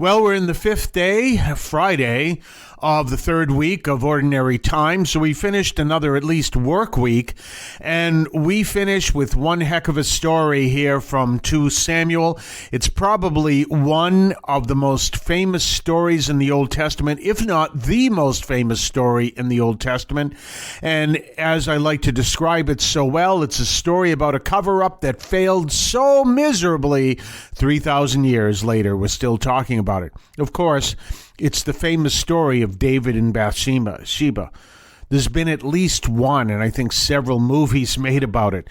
Well, we're in the fifth day, Friday, of the third week of Ordinary Time. So we finished another at least work week, and we finish with one heck of a story here from 2 Samuel. It's probably one of the most famous stories in the Old Testament, if not the most famous story in the Old Testament. And as I like to describe it so well, it's a story about a cover-up that failed so miserably 3,000 years later. We're still talking about it. Of course, it's the famous story of David and Bathsheba. There's been at least one, and I think several movies made about it.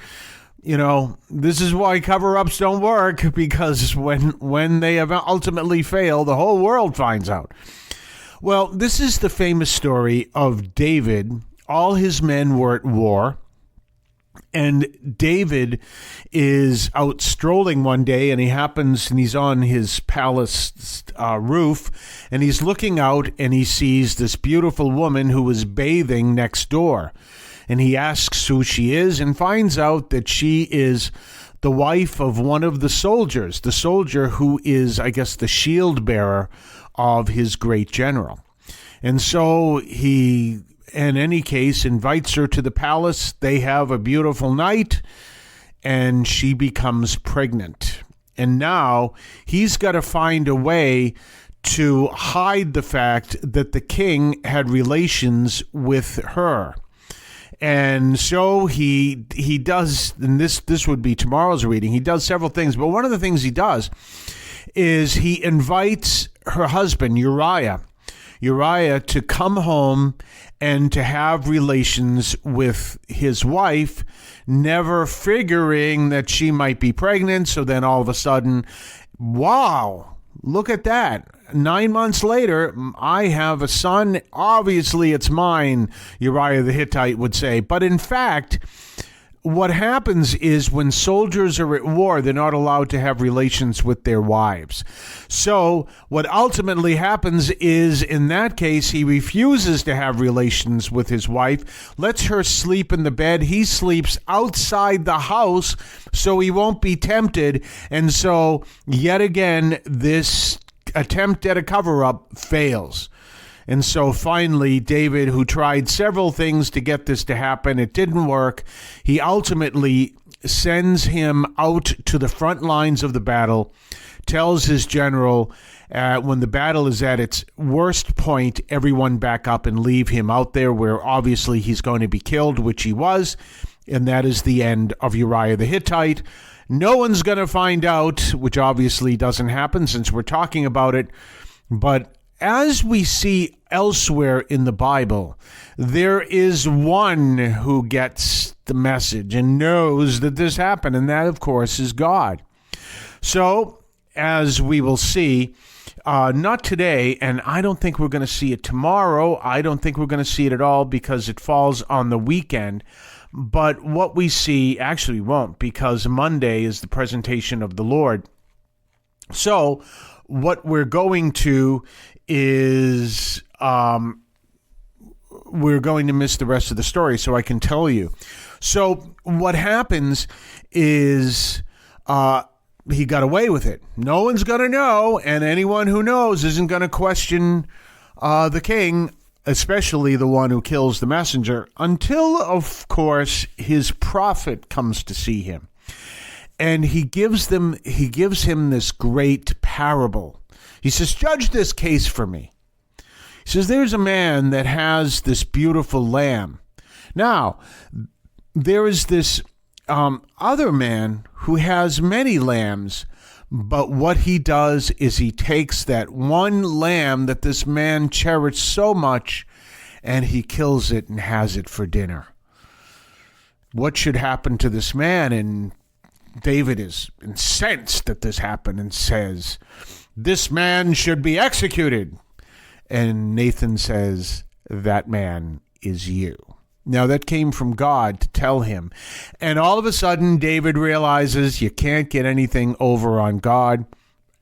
You know, this is why cover-ups don't work, because when they ultimately fail, the whole world finds out. Well, this is the famous story of David. All his men were at war, and David is out strolling one day, and he's on his palace roof, and he's looking out, and he sees this beautiful woman who is bathing next door. And he asks who she is and finds out that she is the wife of one of the soldiers, the soldier who is, I guess, the shield bearer of his great general. And so he, in any case, invites her to the palace. They have a beautiful night, and she becomes pregnant. And now he's got to find a way to hide the fact that the king had relations with her. And so he does, and this would be tomorrow's reading, he does several things, but one of the things he does is he invites her husband, Uriah, to come home and to have relations with his wife, never figuring that she might be pregnant. So then all of a sudden, wow, look at that. 9 months later, I have a son. Obviously, it's mine, Uriah the Hittite would say. But in fact, what happens is when soldiers are at war, they're not allowed to have relations with their wives. So what ultimately happens is, in that case, he refuses to have relations with his wife, lets her sleep in the bed. He sleeps outside the house so he won't be tempted. And so, yet again, this attempt at a cover-up fails. And so finally, David, who tried several things to get this to happen, it didn't work. He ultimately sends him out to the front lines of the battle, tells his general, when the battle is at its worst point, everyone back up and leave him out there where obviously he's going to be killed, which he was. And that is the end of Uriah the Hittite. No one's going to find out, which obviously doesn't happen since we're talking about it. But as we see elsewhere in the Bible, there is one who gets the message and knows that this happened, and that, of course, is God. So, as we will see, not today, and I don't think we're going to see it tomorrow. I don't think we're going to see it at all because it falls on the weekend. But what we see actually won't, because Monday is the presentation of the Lord. So, what we're going to is we're going to miss the rest of the story, so I can tell you. So what happens is he got away with it. No one's going to know, and anyone who knows isn't going to question the king, especially the one who kills the messenger, until, of course, his prophet comes to see him. And he gives him this great parable. He says, "Judge this case for me." He says, there's a man that has this beautiful lamb. Now, there is this other man who has many lambs, but what he does is he takes that one lamb that this man cherished so much, and he kills it and has it for dinner. What should happen to this man? And David is incensed that this happened and says, "This man should be executed." And Nathan says, "That man is you." Now that came from God to tell him. And all of a sudden, David realizes you can't get anything over on God.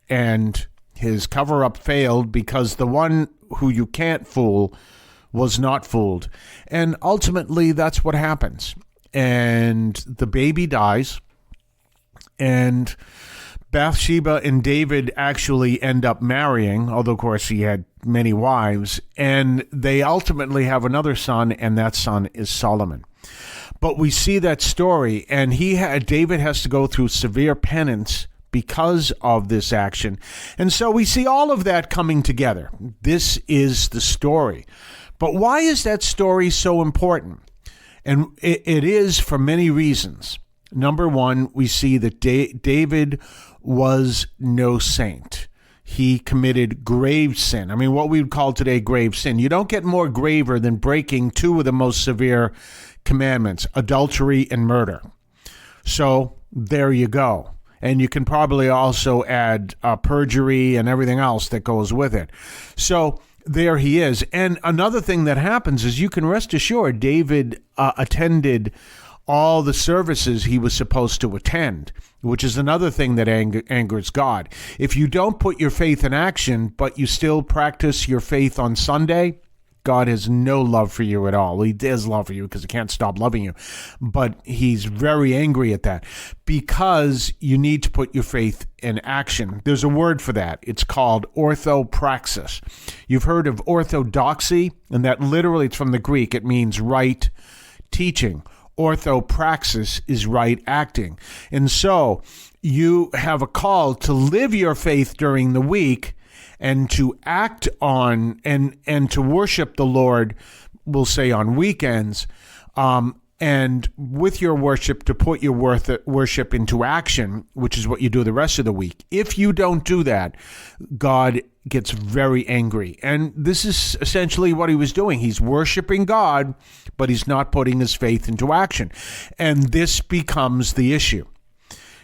And his cover-up failed because the one who you can't fool was not fooled. And ultimately, that's what happens. And the baby dies. And Bathsheba and David actually end up marrying, although, of course, he had many wives, and they ultimately have another son, and that son is Solomon. But we see that story, and David has to go through severe penance because of this action. And so we see all of that coming together. This is the story. But why is that story so important? And it is for many reasons. Number one, we see that David was no saint. He committed grave sin. I mean, what we would call today grave sin. You don't get more graver than breaking two of the most severe commandments, adultery and murder. So there you go. And you can probably also add perjury and everything else that goes with it. So there he is. And another thing that happens is you can rest assured David attended all the services he was supposed to attend, which is another thing that angers God. If you don't put your faith in action, but you still practice your faith on Sunday, God has no love for you at all. He does love for you because he can't stop loving you. But he's very angry at that because you need to put your faith in action. There's a word for that. It's called orthopraxis. You've heard of orthodoxy, and that literally, it's from the Greek. It means right teaching. Orthopraxis is right acting. And so you have a call to live your faith during the week and to act on and to worship the Lord, we'll say on weekends, and with your worship to put your worship into action, which is what you do the rest of the week. If you don't do that, God gets very angry. And this is essentially what he was doing. He's worshiping God, but he's not putting his faith into action. And this becomes the issue.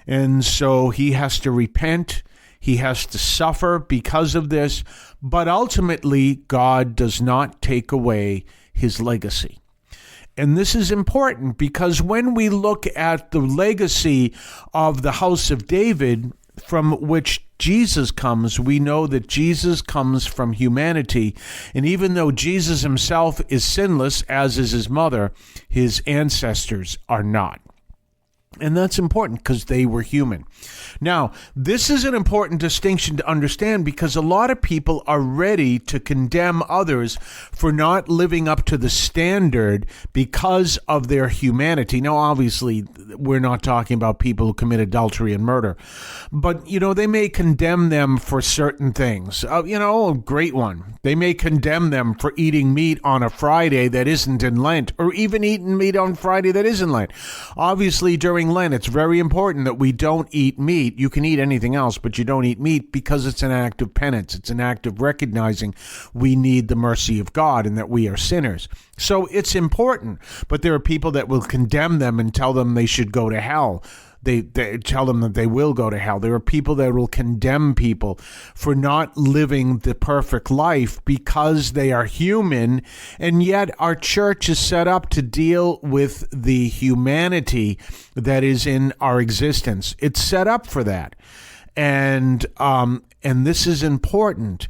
And so he has to repent. He has to suffer because of this, but ultimately, God does not take away his legacy. And this is important because when we look at the legacy of the house of David, from which Jesus comes, we know that Jesus comes from humanity. And even though Jesus himself is sinless, as is his mother, his ancestors are not. And that's important because they were human. Now, this is an important distinction to understand because a lot of people are ready to condemn others for not living up to the standard because of their humanity. Now, obviously, we're not talking about people who commit adultery and murder, but, they may condemn them for certain things. A great one. They may condemn them for eating meat on a Friday that isn't in Lent, or even eating meat on Friday that is in Lent. Obviously, during Lent, it's very important that we don't eat meat. You can eat anything else, but you don't eat meat because it's an act of penance. It's an act of recognizing we need the mercy of God and that we are sinners. So it's important, but there are people that will condemn them and tell them they should go to hell. They tell them that they will go to hell. There are people that will condemn people for not living the perfect life because they are human, and yet our church is set up to deal with the humanity that is in our existence. It's set up for that, and this is important.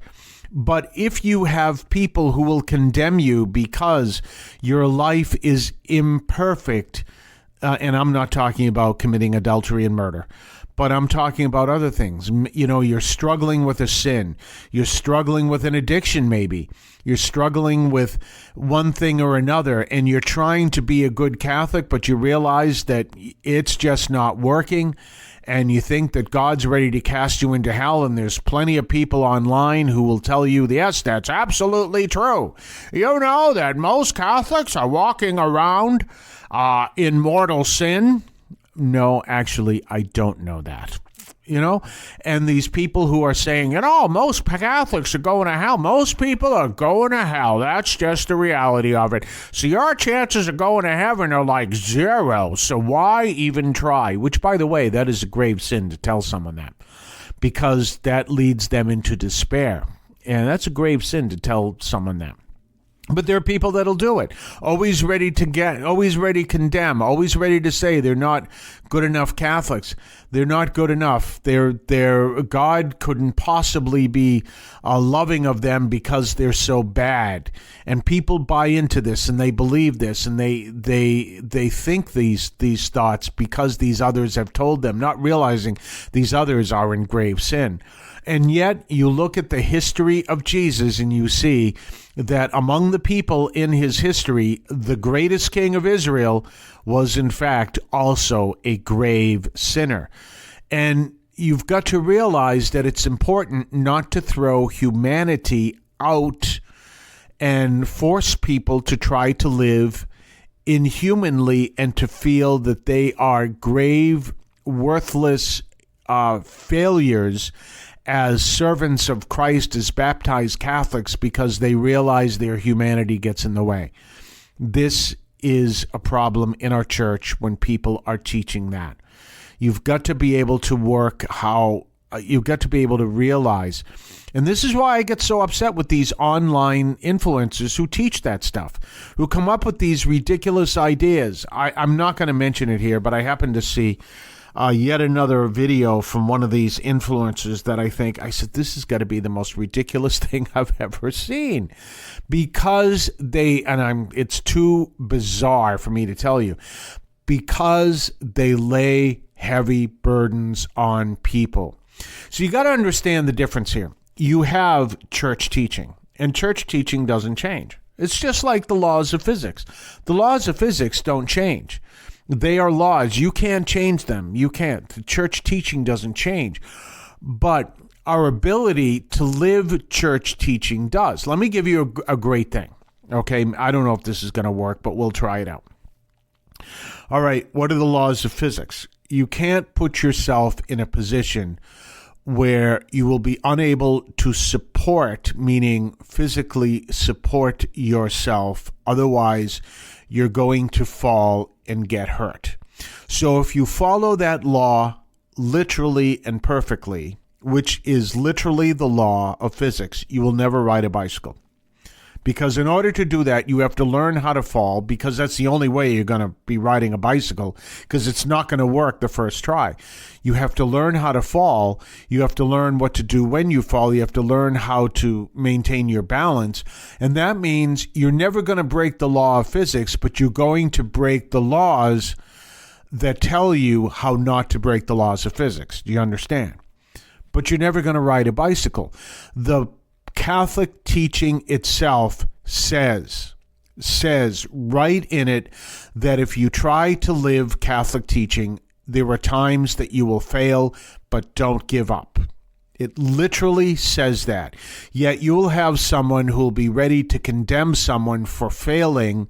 But if you have people who will condemn you because your life is imperfect, and I'm not talking about committing adultery and murder, but I'm talking about other things. You're struggling with a sin. You're struggling with an addiction, maybe. You're struggling with one thing or another, and you're trying to be a good Catholic, but you realize that it's just not working, and you think that God's ready to cast you into hell, and there's plenty of people online who will tell you, yes, that's absolutely true. You know that most Catholics are walking around in mortal sin? No, actually, I don't know that. And these people who are saying, most Catholics are going to hell. Most people are going to hell. That's just the reality of it. So your chances of going to heaven are like zero. So why even try? Which, by the way, that is a grave sin to tell someone that, because that leads them into despair. And that's a grave sin to tell someone that. But there are people that'll do it, always ready to condemn, always ready to say they're not good enough Catholics. They're not good enough. God couldn't possibly be loving of them because they're so bad. And people buy into this and they believe this and they think these thoughts because these others have told them, not realizing these others are in grave sin. And yet you look at the history of Jesus and you see that among the people in his history, the greatest king of Israel was in fact also a grave sinner. And you've got to realize that it's important not to throw humanity out and force people to try to live inhumanly and to feel that they are grave, worthless failures as servants of Christ, as baptized Catholics, because they realize their humanity gets in the way. This is a problem in our church when people are teaching that. You've got to be able to you've got to be able to realize, and this is why I get so upset with these online influencers who teach that stuff, who come up with these ridiculous ideas. I'm not going to mention it here, but I happen to see yet another video from one of these influencers that I said, this has got to be the most ridiculous thing I've ever seen, because it's too bizarre for me to tell you, because they lay heavy burdens on people. So you got to understand the difference here. You have church teaching, and church teaching doesn't change. It's just like the laws of physics. The laws of physics don't change. They are laws. You can't change them. You can't. The church teaching doesn't change. But our ability to live church teaching does. Let me give you a great thing. Okay, I don't know if this is going to work, but we'll try it out. All right, what are the laws of physics? You can't put yourself in a position where you will be unable to support, meaning physically support yourself. Otherwise, you're going to fall and get hurt. So if you follow that law literally and perfectly, which is literally the law of physics, you will never ride a bicycle. Because in order to do that, you have to learn how to fall, because that's the only way you're going to be riding a bicycle, because it's not going to work the first try. You have to learn how to fall. You have to learn what to do when you fall. You have to learn how to maintain your balance. And that means you're never going to break the law of physics, but you're going to break the laws that tell you how not to break the laws of physics. Do you understand? But you're never going to ride a bicycle. The Catholic teaching itself says right in it that if you try to live Catholic teaching, there are times that you will fail, but don't give up. It literally says that. Yet you'll have someone who'll be ready to condemn someone for failing,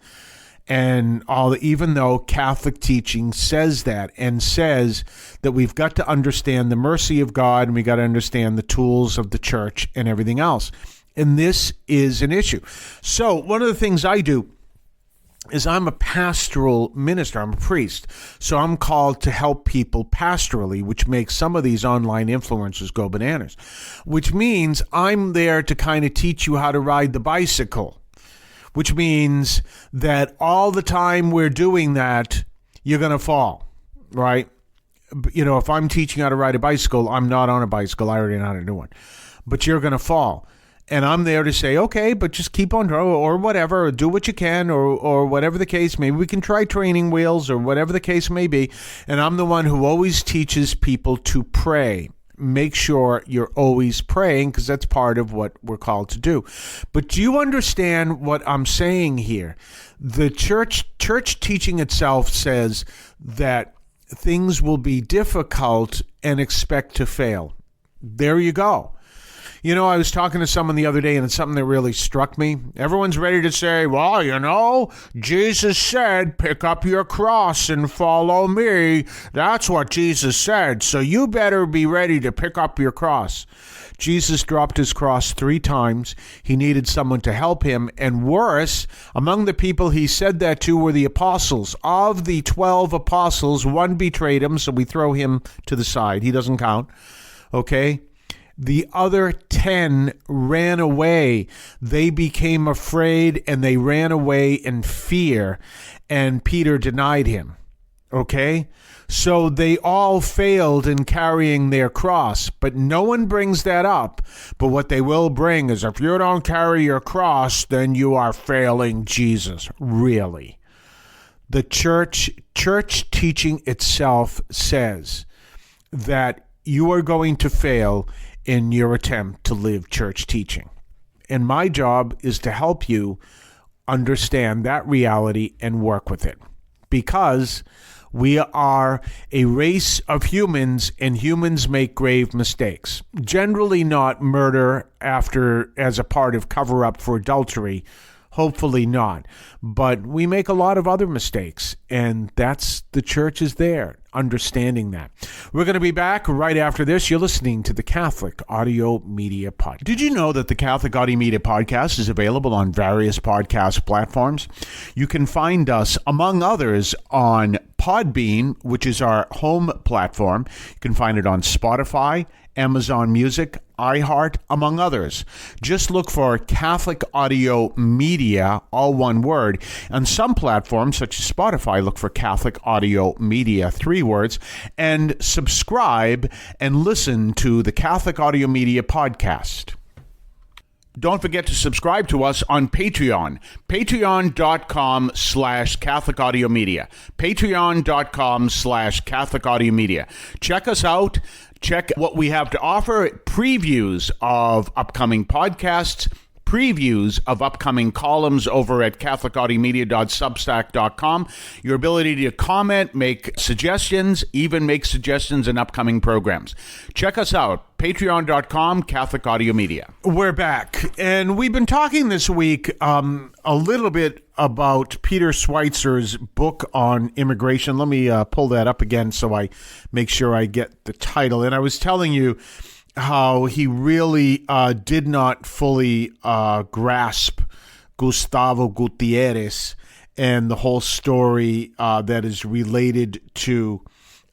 and even though Catholic teaching says that, and says that we've got to understand the mercy of God, and we got to understand the tools of the church and everything else. And this is an issue. So one of the things I do is I'm a pastoral minister. I'm a priest. So I'm called to help people pastorally, which makes some of these online influencers go bananas, which means I'm there to kind of teach you how to ride the bicycle, which means that all the time we're doing that, you're going to fall, right? You know, if I'm teaching how to ride a bicycle, I'm not on a bicycle. I already know how to do one. But you're going to fall. And I'm there to say, okay, but just keep on, or whatever, or do what you can, or whatever the case. Maybe we can try training wheels, or whatever the case may be. And I'm the one who always teaches people to pray. Make sure you're always praying, because that's part of what we're called to do. But do you understand what I'm saying here? The church teaching itself says that things will be difficult and expect to fail. There you go. You know, I was talking to someone the other day, and it's something that really struck me. Everyone's ready to say, well, you know, Jesus said, pick up your cross and follow me. That's what Jesus said. So you better be ready to pick up your cross. Jesus dropped his cross 3 times. He needed someone to help him. And worse, among the people he said that to were the apostles. Of the 12 apostles, 1 betrayed him, so we throw him to the side. He doesn't count. Okay? The other 10 ran away. They became afraid and they ran away in fear, and Peter denied him. Okay? So they all failed in carrying their cross, but no one brings that up. But what they will bring is, if you don't carry your cross, then you are failing Jesus. Really. The church teaching itself says that you are going to fail in your attempt to live church teaching. And my job is to help you understand that reality and work with it. Because we are a race of humans, and humans make grave mistakes. Generally not murder as a part of cover-up for adultery. Hopefully not. But we make a lot of other mistakes, and the church is there, understanding that. We're going to be back right after this. You're listening to the Catholic Audio Media Podcast. Did you know that the Catholic Audio Media Podcast is available on various podcast platforms? You can find us, among others, on Podbean, which is our home platform. You can find it on Spotify, Amazon Music, iHeart, among others. Just look for Catholic Audio Media, all one word. On some platforms, such as Spotify, look for Catholic Audio Media, 3 words, and subscribe and listen to the Catholic Audio Media Podcast. Don't forget to subscribe to us on Patreon. Patreon.com/Catholic Audio Media. Patreon.com/Catholic Audio Media. Check us out. Check what we have to offer. Previews of upcoming podcasts. Previews of upcoming columns over at catholicaudiomedia.substack.com. Your ability to comment, make suggestions, even make suggestions in upcoming programs. Check us out, patreon.com, Catholic Audio Media. We're back, and we've been talking this week a little bit about Peter Schweitzer's book on immigration. Let me pull that up again so I make sure I get the title. And I was telling you how he really did not fully grasp Gustavo Gutierrez and the whole story that is related to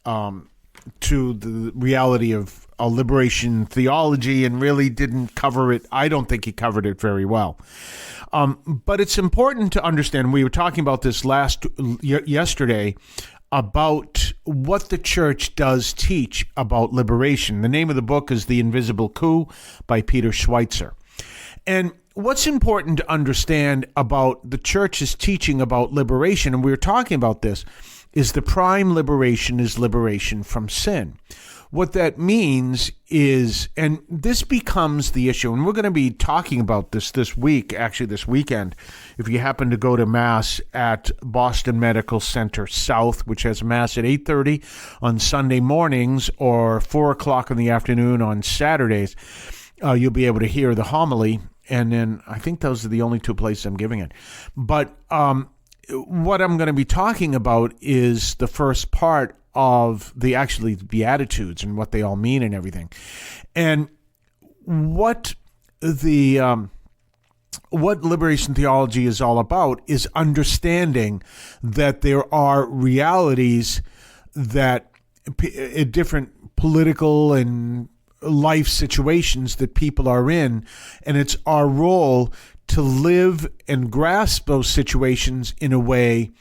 the reality of liberation theology, and really didn't cover it. I don't think he covered it very well. But it's important to understand, we were talking about this yesterday, about what the church does teach about liberation. The name of the book is The Invisible Coup by Peter Schweitzer. And what's important to understand about the church's teaching about liberation, and we were talking about this, is the prime liberation is liberation from sin. What that means is, and this becomes the issue, and we're going to be talking about this week, actually this weekend, if you happen to go to Mass at Boston Medical Center South, which has Mass at 8:30 on Sunday mornings or 4 o'clock in the afternoon on Saturdays, you'll be able to hear the homily, and then I think those are the only 2 places I'm giving it. But what I'm going to be talking about is the first part of the Beatitudes and what they all mean and everything. And what liberation theology is all about is understanding that there are realities that different political and life situations that people are in, and it's our role to live and grasp those situations in a way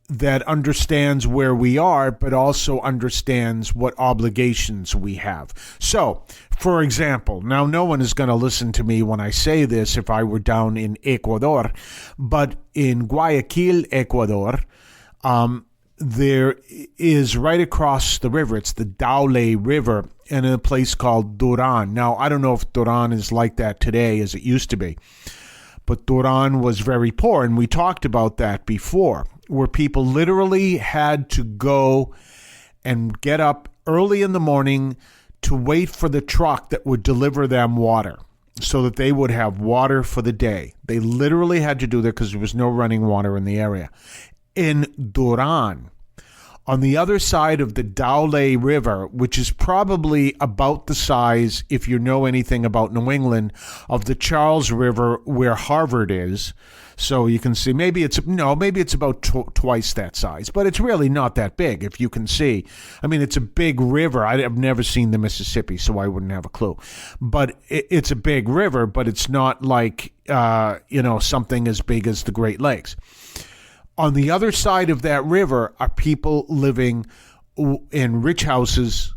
that understands where we are, but also understands what obligations we have. So, for example, now no one is going to listen to me when I say this if I were down in Ecuador, but in Guayaquil, Ecuador, there is right across the river, it's the Daule River, in a place called Duran. Now, I don't know if Duran is like that today as it used to be, but Duran was very poor, and we talked about that before, where people literally had to go and get up early in the morning to wait for the truck that would deliver them water so that they would have water for the day. They literally had to do that because there was no running water in the area. In Duran, On the other side of the Dowley River, which is probably about the size, if you know anything about New England, of the Charles River where Harvard is. So you can see, maybe it's about twice that size, but it's really not that big if you can see. I mean, it's a big river. I've never seen the Mississippi, so I wouldn't have a clue. But it's a big river, but it's not like, something as big as the Great Lakes. On the other side of that river are people living in rich houses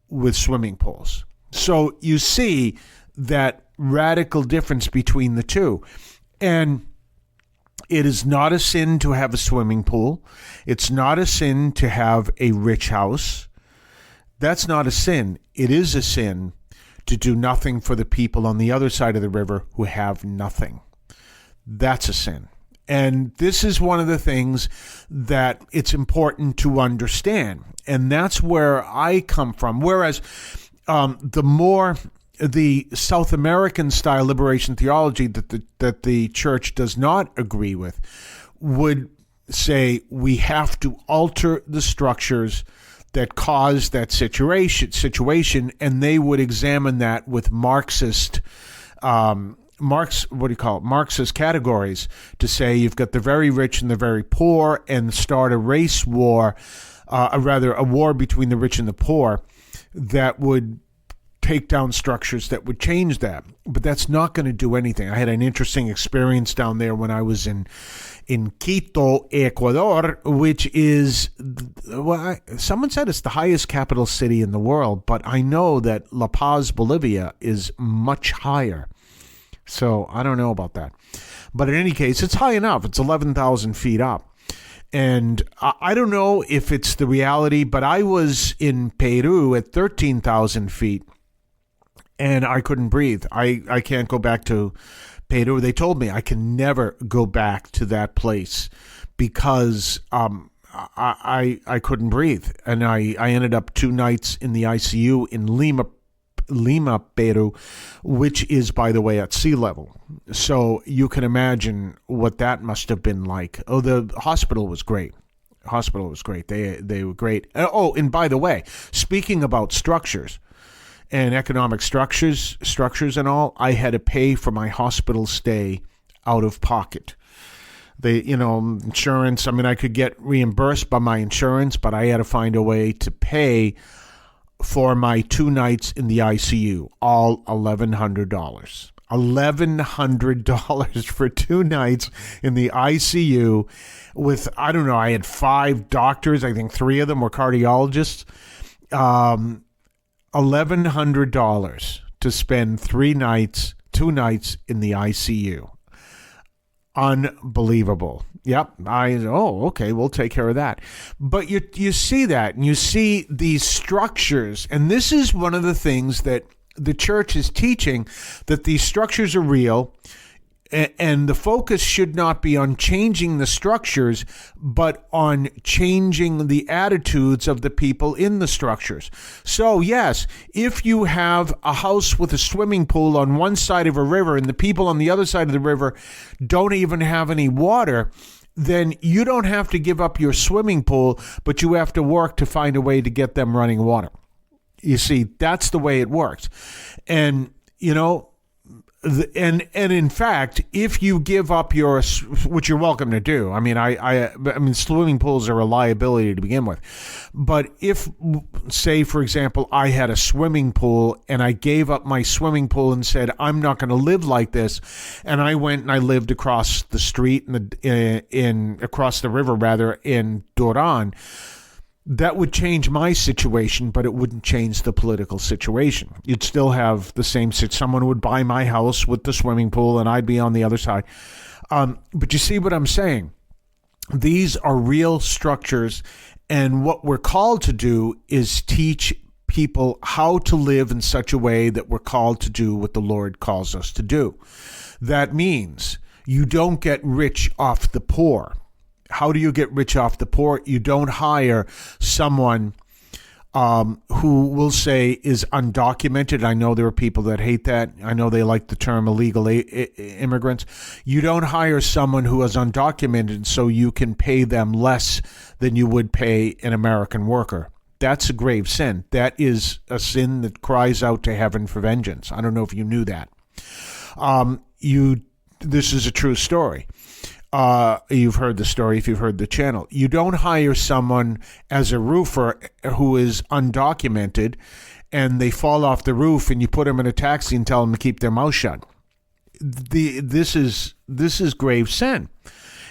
with swimming pools. So you see that radical difference between the two. And it is not a sin to have a swimming pool. It's not a sin to have a rich house. That's not a sin. It is a sin to do nothing for the people on the other side of the river who have nothing. That's a sin. And this is one of the things that it's important to understand. And that's where I come from. Whereas the South American style liberation theology that the church does not agree with would say we have to alter the structures that caused that situation, and they would examine that with Marxist Marxist categories to say you've got the very rich and the very poor, and start a race war, a war between the rich and the poor that would take down structures that would change that. But that's not going to do anything. I had an interesting experience down there when I was in Quito, Ecuador, which is, someone said it's the highest capital city in the world, but I know that La Paz, Bolivia is much higher. So I don't know about that. But in any case, it's high enough. It's 11,000 feet up. And I don't know if it's the reality, but I was in Peru at 13,000 feet, and I couldn't breathe. I can't go back to Peru. They told me I can never go back to that place because I couldn't breathe. And I ended up 2 nights in the ICU in Lima, Peru, which is, by the way, at sea level. So you can imagine what that must have been like. Oh, the hospital was great. They were great. Oh, and by the way, speaking about structures and economic structures and all, I had to pay for my hospital stay out of pocket. Insurance, I could get reimbursed by my insurance, but I had to find a way to pay for my 2 nights in the ICU, all $1,100. $1,100 for 2 nighs in the ICU with, I had 5 doctors. I think 3 of them were cardiologists. $1,100 to spend 2 nights in the ICU. Unbelievable. Yep. Okay, we'll take care of that. But you see that, and you see these structures, and this is one of the things that the church is teaching, that these structures are real, and the focus should not be on changing the structures, but on changing the attitudes of the people in the structures. So yes, if you have a house with a swimming pool on one side of a river and the people on the other side of the river don't even have any water, then you don't have to give up your swimming pool, but you have to work to find a way to get them running water. You see, that's the way it works. And, and in fact, if you give up which you're welcome to do. I mean, swimming pools are a liability to begin with. But if, say, for example, I had a swimming pool and I gave up my swimming pool and said, I'm not going to live like this, and I went and I lived across the street across the river rather in Duran, that would change my situation, but it wouldn't change the political situation. You'd still have the same situation. Someone would buy my house with the swimming pool, and I'd be on the other side. But you see what I'm saying? These are real structures, and what we're called to do is teach people how to live in such a way that we're called to do what the Lord calls us to do. That means you don't get rich off the poor. How do you get rich off the poor? You don't hire someone who will say is undocumented. I know there are people that hate that. I know they like the term illegal immigrants. You don't hire someone who is undocumented so you can pay them less than you would pay an American worker. That's a grave sin. That is a sin that cries out to heaven for vengeance. I don't know if you knew that. This is a true story. You've heard the story if you've heard the channel. You don't hire someone as a roofer who is undocumented and they fall off the roof and you put them in a taxi and tell them to keep their mouth shut. This is grave sin.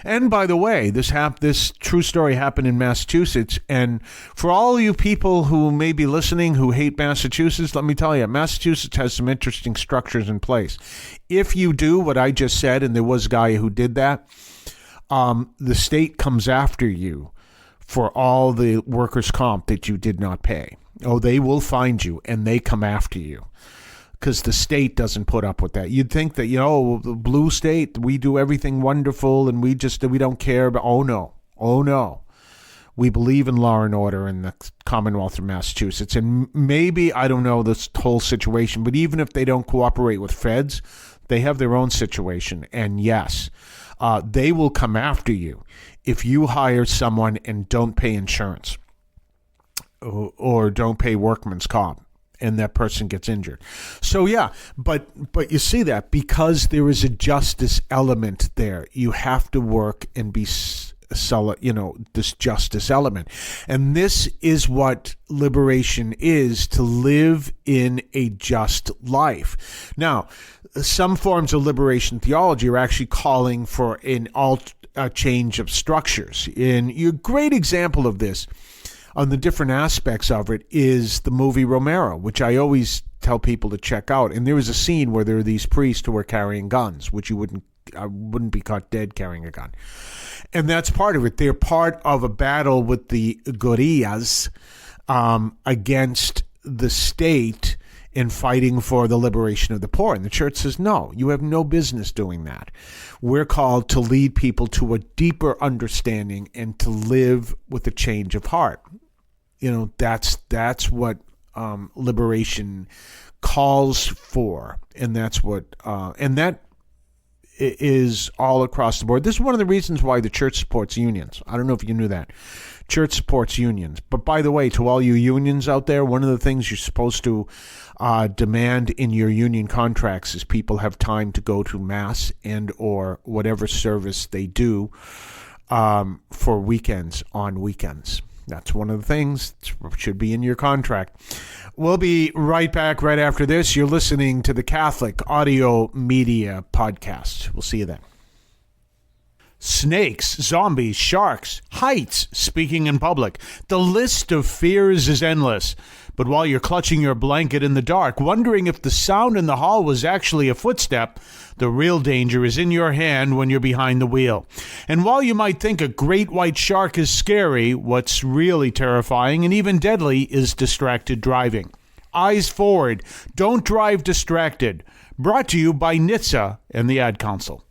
And by the way, this true story happened in Massachusetts. And for all you people who may be listening who hate Massachusetts, let me tell you, Massachusetts has some interesting structures in place. If you do what I just said, and there was a guy who did that, the state comes after you for all the workers' comp that you did not pay. Oh, they will find you and they come after you. Because the state doesn't put up with that. You'd think that, the blue state, we do everything wonderful and we don't care. But oh no. We believe in law and order in the Commonwealth of Massachusetts. And maybe, I don't know this whole situation, but even if they don't cooperate with feds, they have their own situation. And yes, they will come after you if you hire someone and don't pay insurance or don't pay workman's comp, and that person gets injured. So yeah, but you see that because there is a justice element there, you have to work and be this justice element. And this is what liberation is, to live in a just life. Now, some forms of liberation theology are actually calling for a change of structures. And a great example of this on the different aspects of it is the movie Romero, which I always tell people to check out. And there was a scene where there were these priests who were carrying guns, which I wouldn't be caught dead carrying a gun. And that's part of it. They're part of a battle with the guerrillas against the state in fighting for the liberation of the poor. And the church says, no, you have no business doing that. We're called to lead people to a deeper understanding and to live with a change of heart. That's what liberation calls for. And that's what, and that is all across the board. This is one of the reasons why the church supports unions. I don't know if you knew that. Church supports unions. But by the way, to all you unions out there, one of the things you're supposed to demand in your union contracts is people have time to go to mass and or whatever service they do for weekends, on weekends. That's one of the things that should be in your contract. We'll be right back right after this. You're listening to the Catholic Audio Media Podcast. We'll see you then. Snakes, zombies, sharks, heights, speaking in public. The list of fears is endless. But while you're clutching your blanket in the dark, wondering if the sound in the hall was actually a footstep, the real danger is in your hand when you're behind the wheel. And while you might think a great white shark is scary, what's really terrifying and even deadly is distracted driving. Eyes forward. Don't drive distracted. Brought to you by NHTSA and the Ad Council.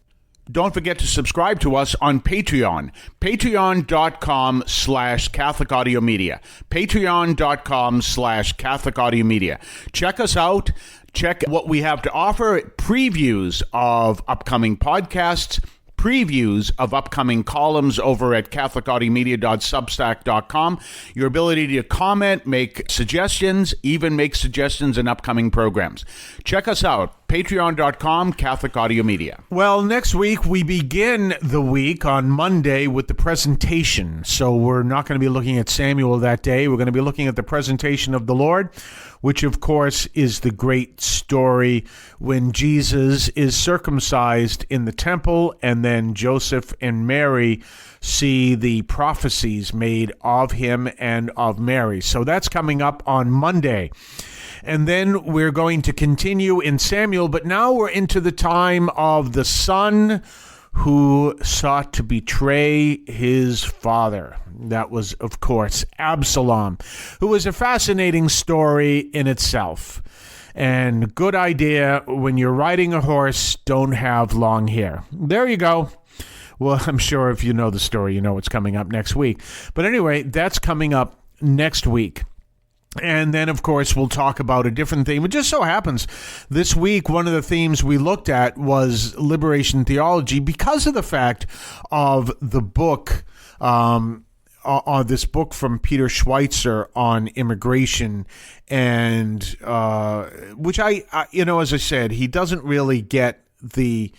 Don't forget to subscribe to us on Patreon. Patreon.com/Catholic Audio Media. Patreon.com/Catholic Audio Media. Check us out. Check what we have to offer. Previews of upcoming podcasts. Previews of upcoming columns over at catholicaudiomedia.substack.com. Your ability to comment, make suggestions, even make suggestions in upcoming programs. Check us out. Patreon.com, Catholic Audio Media. Well, next week we begin the week on Monday with the presentation. So we're not going to be looking at Samuel that day. We're going to be looking at the presentation of the Lord, which of course is the great story when Jesus is circumcised in the temple and then Joseph and Mary see the prophecies made of him and of Mary. So that's coming up on Monday. And then we're going to continue in Samuel, but now we're into the time of the son who sought to betray his father. That was, of course, Absalom, who was a fascinating story in itself. And good idea, when you're riding a horse, don't have long hair. There you go. Well, I'm sure if you know the story, you know what's coming up next week. But anyway, that's coming up next week. And then, of course, we'll talk about a different theme. It just so happens this week, one of the themes we looked at was liberation theology because of the fact of the book, this book from Peter Schweitzer on immigration, and which I as I said, he doesn't really get the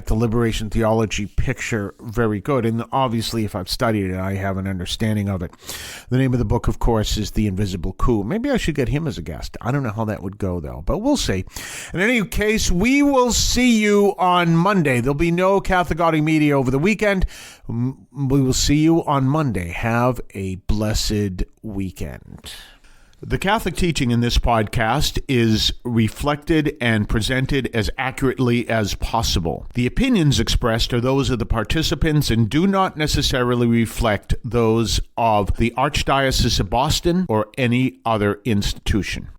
liberation theology picture very good. And obviously, if I've studied it, I have an understanding of it. The name of the book, of course, is The Invisible Coup. Maybe I should get him as a guest. I don't know how that would go, though, but we'll see. In any case, we will see you on Monday. There'll be no Catholic Audio Media over the weekend. We will see you on Monday. Have a blessed weekend. The Catholic teaching in this podcast is reflected and presented as accurately as possible. The opinions expressed are those of the participants and do not necessarily reflect those of the Archdiocese of Boston or any other institution.